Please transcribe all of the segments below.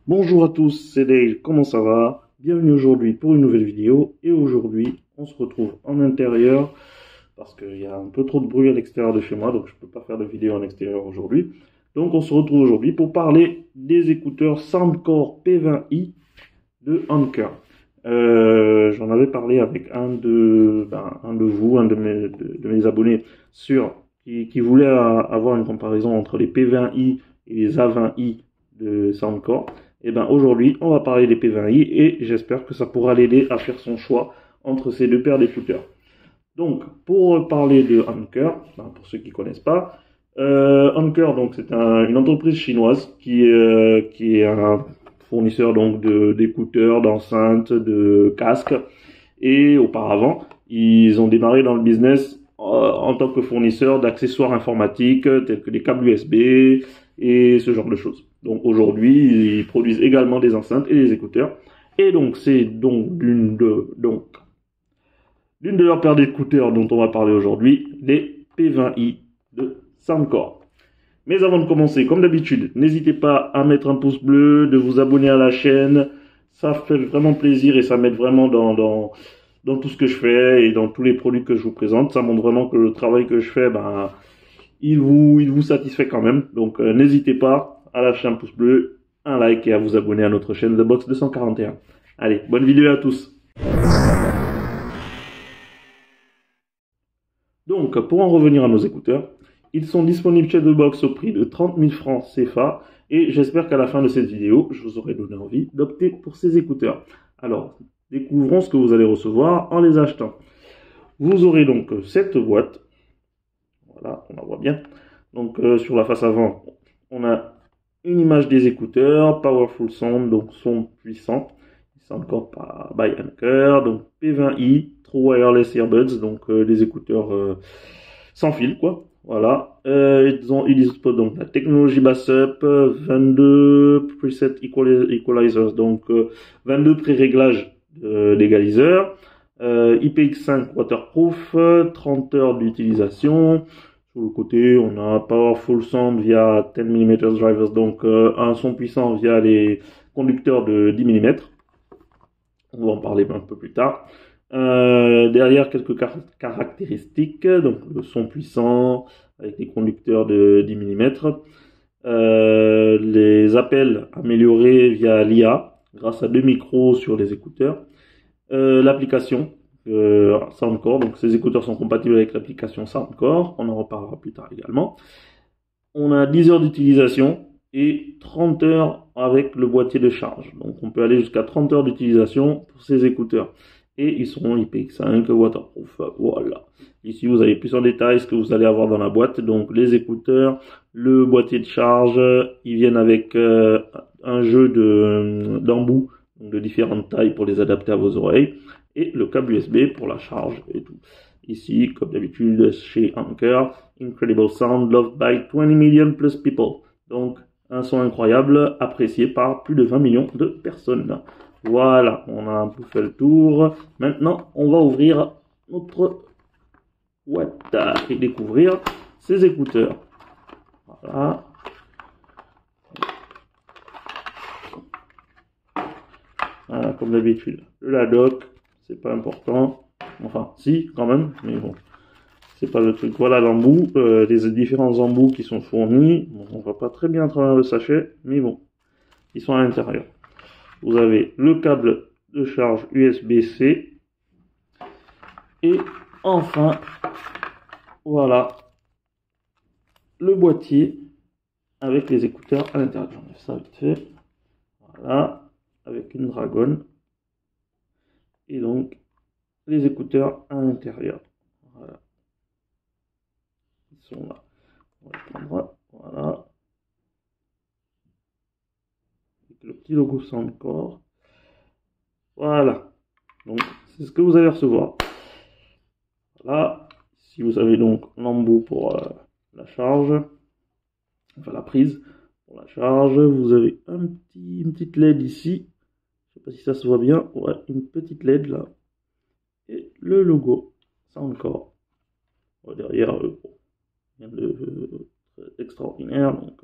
Bonjour à tous, c'est Dale, comment ça va? Bienvenue aujourd'hui pour une nouvelle vidéo. Et aujourd'hui, on se retrouve en intérieur parce qu'il y a un peu trop de bruit à l'extérieur de chez moi, donc je ne peux pas faire de vidéo en extérieur aujourd'hui. Donc on se retrouve aujourd'hui pour parler des écouteurs Soundcore P20i de Anker. J'en avais parlé avec un de vous, un de mes abonnés qui voulait avoir une comparaison entre les P20i et les A20i de Soundcore. Et ben aujourd'hui, on va parler des P20i et j'espère que ça pourra l'aider à faire son choix entre ces deux paires d'écouteurs. Donc, pour parler de Anker, pour ceux qui ne connaissent pas, Anker, donc c'est une entreprise chinoise qui est un fournisseur donc d'écouteurs, d'enceintes, de casques. Et auparavant, ils ont démarré dans le business en tant que fournisseur d'accessoires informatiques tels que des câbles USB et ce genre de choses. Donc aujourd'hui, ils produisent également des enceintes et des écouteurs. Et donc c'est donc d'une de leurs paires d'écouteurs dont on va parler aujourd'hui, les P20i de Soundcore. Mais avant de commencer, comme d'habitude, n'hésitez pas à mettre un pouce bleu, de vous abonner à la chaîne. Ça fait vraiment plaisir et ça m'aide vraiment dans tout ce que je fais et dans tous les produits que je vous présente. Ça montre vraiment que le travail que je fais, il vous satisfait quand même. Donc n'hésitez pas à lâcher un pouce bleu, un like et à vous abonner à notre chaîne The Box 241. Allez, bonne vidéo à tous. Donc, pour en revenir à nos écouteurs, ils sont disponibles chez The Box au prix de 30 000 francs CFA et j'espère qu'à la fin de cette vidéo, je vous aurai donné envie d'opter pour ces écouteurs. Alors, découvrons ce que vous allez recevoir en les achetant. Vous aurez donc cette boîte. Voilà, on la voit bien. Donc, sur la face avant, on a une image des écouteurs, Powerful Sound, donc son puissant. C'est encore par by Anker, donc P20i, True Wireless Earbuds, donc les écouteurs sans fil, quoi. Voilà. Ils disposent donc de la technologie Bass-Up, 22 preset equalizers, donc 22 pré-réglages d'égaliseurs, IPX5 waterproof, 30 heures d'utilisation. Sur le côté, on a Powerful Sound via 10 mm drivers, donc un son puissant via les conducteurs de 10 mm. On va en parler un peu plus tard. Derrière, quelques caractéristiques. Donc, le son puissant avec des conducteurs de 10 mm. Les appels améliorés via l'IA grâce à 2 micros sur les écouteurs. L'application Soundcore. Donc, ces écouteurs sont compatibles avec l'application Soundcore. On en reparlera plus tard également. On a 10 heures d'utilisation et 30 heures avec le boîtier de charge. Donc on peut aller jusqu'à 30 heures d'utilisation pour ces écouteurs. Et ils seront IPX5 waterproof. Voilà. Ici vous avez plus en détail ce que vous allez avoir dans la boîte. Donc les écouteurs, le boîtier de charge, ils viennent avec un jeu d'embouts de différentes tailles pour les adapter à vos oreilles. Et le câble USB pour la charge et tout. Ici, comme d'habitude, chez Anker, Incredible Sound, loved by 20 million plus people. Donc, un son incroyable, apprécié par plus de 20 millions de personnes. Voilà, on a un peu fait le tour. Maintenant, on va ouvrir notre boîte et découvrir ces écouteurs. Voilà. Voilà, comme d'habitude, la doc, c'est pas important. Enfin, si, quand même, mais bon. C'est pas le truc. Voilà l'embout, les différents embouts qui sont fournis. Bon, on voit pas très bien à travers le sachet, mais bon, ils sont à l'intérieur. Vous avez le câble de charge USB-C. Et enfin, voilà, le boîtier avec les écouteurs à l'intérieur. J'enlève ça vite fait. Voilà, avec une dragonne. Et donc, les écouteurs à l'intérieur. Voilà. Ils sont là. On va les prendre. Voilà. Avec le petit logo Soundcore. Voilà. Donc, c'est ce que vous allez recevoir. Voilà. Ici, vous avez donc l'embout pour la charge. Enfin, la prise pour la charge. Vous avez une petite LED ici. Je sais pas si ça se voit bien. Ouais, une petite LED là. Et le logo Soundcore. Derrière, rien de extraordinaire. Donc,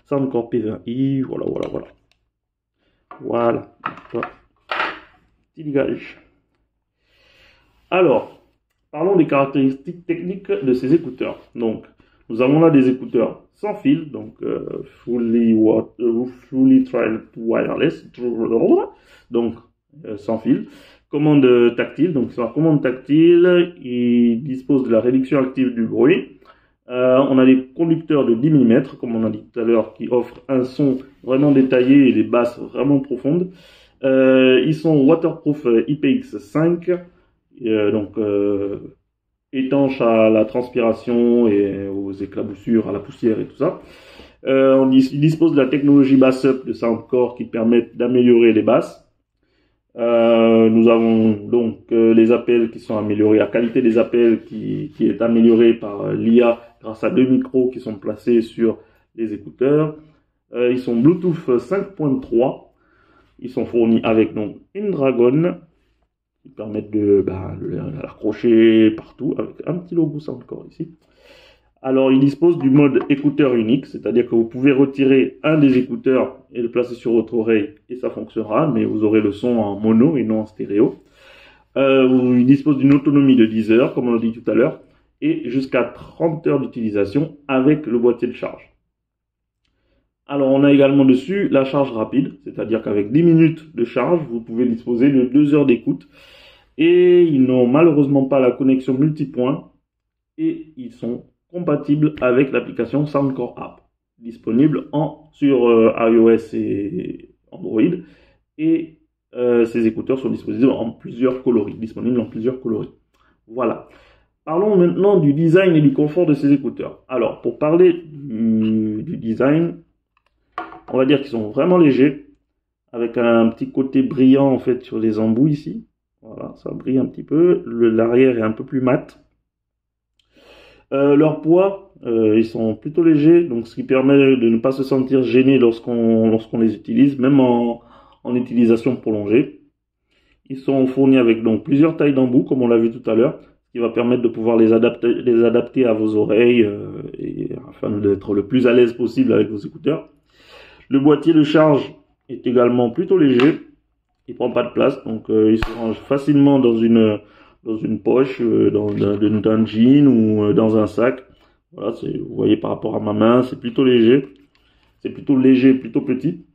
Soundcore P20i. Voilà. Voilà. Petit ligage. Alors, parlons des caractéristiques techniques de ces écouteurs. Donc, nous avons là des écouteurs sans fil, donc fully trial wireless, donc sans fil. Commande tactile, donc sur la commande tactile, il dispose de la réduction active du bruit. On a des conducteurs de 10 mm, comme on a dit tout à l'heure, qui offrent un son vraiment détaillé et des basses vraiment profondes. Ils sont waterproof IPX5, étanches à la transpiration et aux éclaboussures, à la poussière et tout ça. Ils disposent de la technologie Bass-Up de Soundcore qui permettent d'améliorer les basses. Nous avons donc les appels qui sont améliorés, la qualité des appels qui est améliorée par l'IA grâce à 2 micros qui sont placés sur les écouteurs. Ils sont Bluetooth 5.3. Ils sont fournis avec donc une dragonne qui permettent de l'accrocher partout avec un petit logo Soundcore ici. Alors, il dispose du mode écouteur unique, c'est-à-dire que vous pouvez retirer un des écouteurs et le placer sur votre oreille et ça fonctionnera, mais vous aurez le son en mono et non en stéréo. Il dispose d'une autonomie de 10 heures, comme on l'a dit tout à l'heure, et jusqu'à 30 heures d'utilisation avec le boîtier de charge. Alors, on a également dessus la charge rapide, c'est-à-dire qu'avec 10 minutes de charge, vous pouvez disposer de 2 heures d'écoute. Et ils n'ont malheureusement pas la connexion multipoint et ils sont compatibles avec l'application Soundcore App, disponible sur iOS et Android. Et ces écouteurs sont disponibles en plusieurs coloris. Voilà. Parlons maintenant du design et du confort de ces écouteurs. Alors, pour parler du design, on va dire qu'ils sont vraiment légers, avec un petit côté brillant en fait sur les embouts ici. Voilà, ça brille un petit peu. L'arrière est un peu plus mat. Leur poids, ils sont plutôt légers, donc ce qui permet de ne pas se sentir gêné lorsqu'on les utilise, même en utilisation prolongée. Ils sont fournis avec donc plusieurs tailles d'embouts, comme on l'a vu tout à l'heure, ce qui va permettre de pouvoir les adapter à vos oreilles et afin d'être le plus à l'aise possible avec vos écouteurs. Le boîtier de charge est également plutôt léger, il prend pas de place, donc il se range facilement dans une poche, dans un jean ou dans un sac. Voilà, vous voyez par rapport à ma main, c'est plutôt léger, plutôt petit.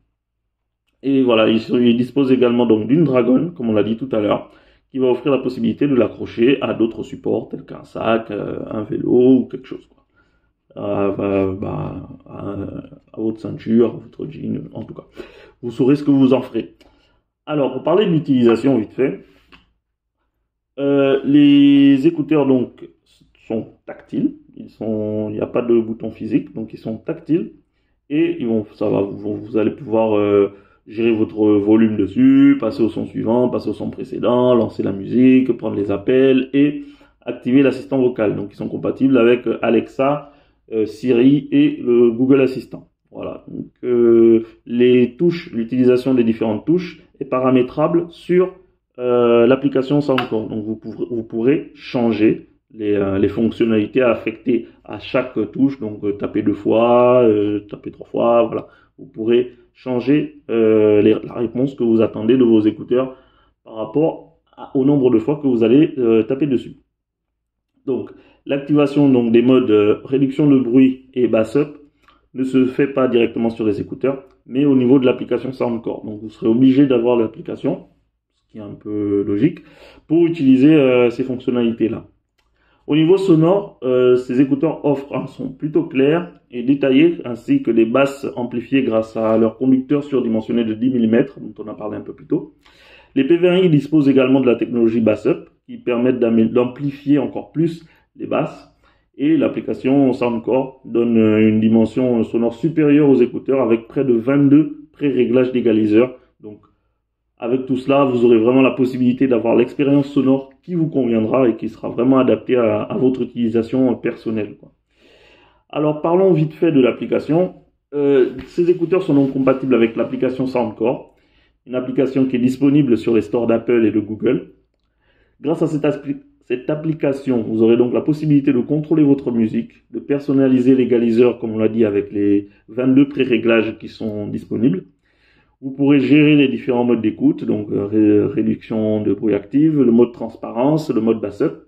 Et voilà, il dispose également donc d'une dragonne, comme on l'a dit tout à l'heure, qui va offrir la possibilité de l'accrocher à d'autres supports tels qu'un sac, un vélo ou quelque chose, quoi. À votre ceinture, à votre jean, en tout cas. Vous saurez ce que vous en ferez. Alors, pour parler de l'utilisation vite fait, les écouteurs donc sont tactiles, il n'y a pas de bouton physique, donc ils sont tactiles et vous allez pouvoir gérer votre volume dessus, passer au son suivant, passer au son précédent, lancer la musique, prendre les appels et activer l'assistant vocal. Donc ils sont compatibles avec Alexa, Siri et le Google Assistant. Voilà. Donc l'utilisation des différentes touches est paramétrable sur l'application Soundcore. Donc vous pourrez changer les fonctionnalités affectées à chaque touche. Donc taper 2 fois, taper 3 fois, voilà. Vous pourrez changer la réponse que vous attendez de vos écouteurs par rapport au nombre de fois que vous allez taper dessus. Donc l'activation des modes réduction de bruit et Bass-Up ne se fait pas directement sur les écouteurs, mais au niveau de l'application Soundcore. Donc vous serez obligé d'avoir l'application, ce qui est un peu logique, pour utiliser ces fonctionnalités-là. Au niveau sonore, ces écouteurs offrent un son plutôt clair et détaillé, ainsi que des basses amplifiées grâce à leur conducteur surdimensionné de 10 mm, dont on a parlé un peu plus tôt. Les PV1i disposent également de la technologie Bass-Up, qui permettent d'amplifier encore plus les basses. Et l'application Soundcore donne une dimension sonore supérieure aux écouteurs avec près de 22 pré-réglages d'égaliseurs. Donc, avec tout cela, vous aurez vraiment la possibilité d'avoir l'expérience sonore qui vous conviendra et qui sera vraiment adaptée à votre utilisation personnelle, quoi. Alors, parlons vite fait de l'application. Ces écouteurs sont donc compatibles avec l'application Soundcore, une application qui est disponible sur les stores d'Apple et de Google. Grâce à cette application, vous aurez donc la possibilité de contrôler votre musique, de personnaliser l'égaliseur, comme on l'a dit, avec les 22 pré-réglages qui sont disponibles. Vous pourrez gérer les différents modes d'écoute, donc réduction de bruit active, le mode transparence, le mode bass-up.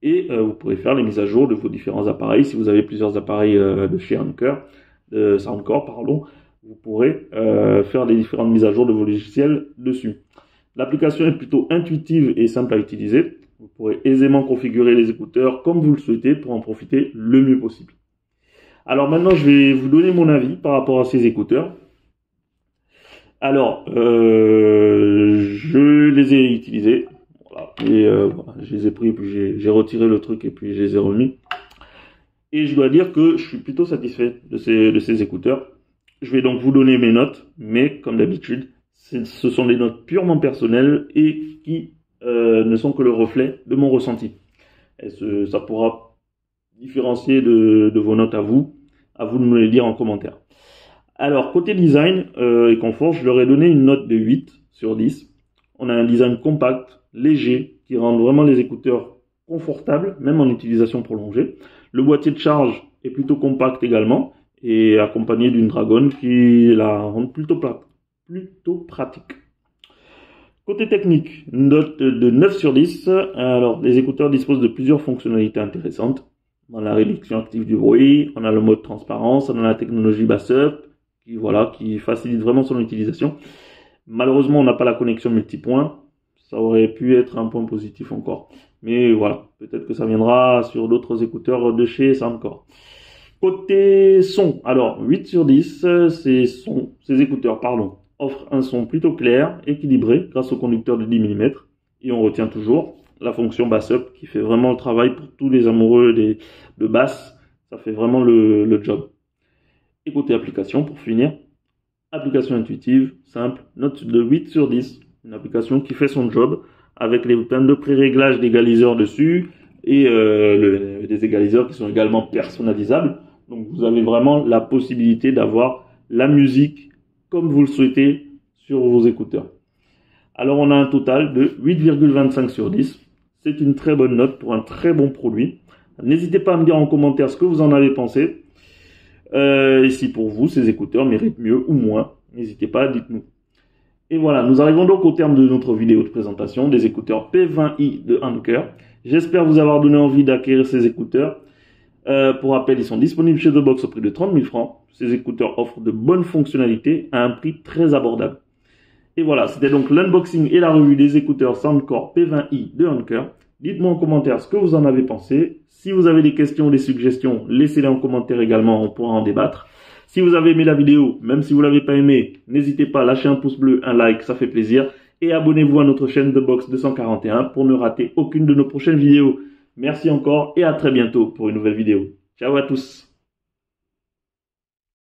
Et vous pourrez faire les mises à jour de vos différents appareils. Si vous avez plusieurs appareils de chez Anker, de Soundcore, pardon, vous pourrez faire les différentes mises à jour de vos logiciels dessus. L'application est plutôt intuitive et simple à utiliser. Vous pourrez aisément configurer les écouteurs comme vous le souhaitez pour en profiter le mieux possible. Alors maintenant, je vais vous donner mon avis par rapport à ces écouteurs. Alors, je les ai utilisés. Voilà, et voilà, je les ai pris, puis j'ai retiré le truc et puis je les ai remis. Et je dois dire que je suis plutôt satisfait de ces écouteurs. Je vais donc vous donner mes notes, mais comme d'habitude, ce sont des notes purement personnelles et qui ne sont que le reflet de mon ressenti. Et ça pourra différencier de vos notes à vous de me les dire en commentaire. Alors, côté design et confort, je leur ai donné une note de 8 sur 10. On a un design compact, léger, qui rend vraiment les écouteurs confortables, même en utilisation prolongée. Le boîtier de charge est plutôt compact également, et accompagné d'une Dragon qui la rend plutôt pratique. Côté technique, une note de 9 sur 10. Alors, les écouteurs disposent de plusieurs fonctionnalités intéressantes. On a la réduction active du bruit, on a le mode transparence, on a la technologie bass-up, qui facilite vraiment son utilisation. Malheureusement, on n'a pas la connexion multipoint. Ça aurait pu être un point positif encore. Mais voilà, peut-être que ça viendra sur d'autres écouteurs de chez Soundcore. Côté son, alors 8 sur 10, ces écouteurs offrent un son plutôt clair, équilibré grâce au conducteur de 10 mm. Et on retient toujours la fonction bass-up qui fait vraiment le travail pour tous les amoureux de basse. Ça fait vraiment le job. Et côté application, pour finir, application intuitive, simple, note de 8 sur 10. Une application qui fait son job avec plein de pré-réglages d'égaliseurs dessus et des égaliseurs qui sont également personnalisables. Donc vous avez vraiment la possibilité d'avoir la musique comme vous le souhaitez sur vos écouteurs. Alors on a un total de 8,25 sur 10. C'est une très bonne note pour un très bon produit. N'hésitez pas à me dire en commentaire ce que vous en avez pensé. Et si pour vous, ces écouteurs méritent mieux ou moins, n'hésitez pas, dites-nous. Et voilà, nous arrivons donc au terme de notre vidéo de présentation des écouteurs P20i de Anker. J'espère vous avoir donné envie d'acquérir ces écouteurs. Pour rappel, ils sont disponibles chez The Box au prix de 30 000 francs. Ces écouteurs offrent de bonnes fonctionnalités à un prix très abordable. Et voilà, c'était donc l'unboxing et la revue des écouteurs Soundcore P20i de Anker. Dites-moi en commentaire ce que vous en avez pensé. Si vous avez des questions ou des suggestions, laissez-les en commentaire également, on pourra en débattre. Si vous avez aimé la vidéo, même si vous l'avez pas aimé, n'hésitez pas à lâcher un pouce bleu, un like, ça fait plaisir. Et abonnez-vous à notre chaîne The Box 241 pour ne rater aucune de nos prochaines vidéos. Merci encore et à très bientôt pour une nouvelle vidéo. Ciao à tous.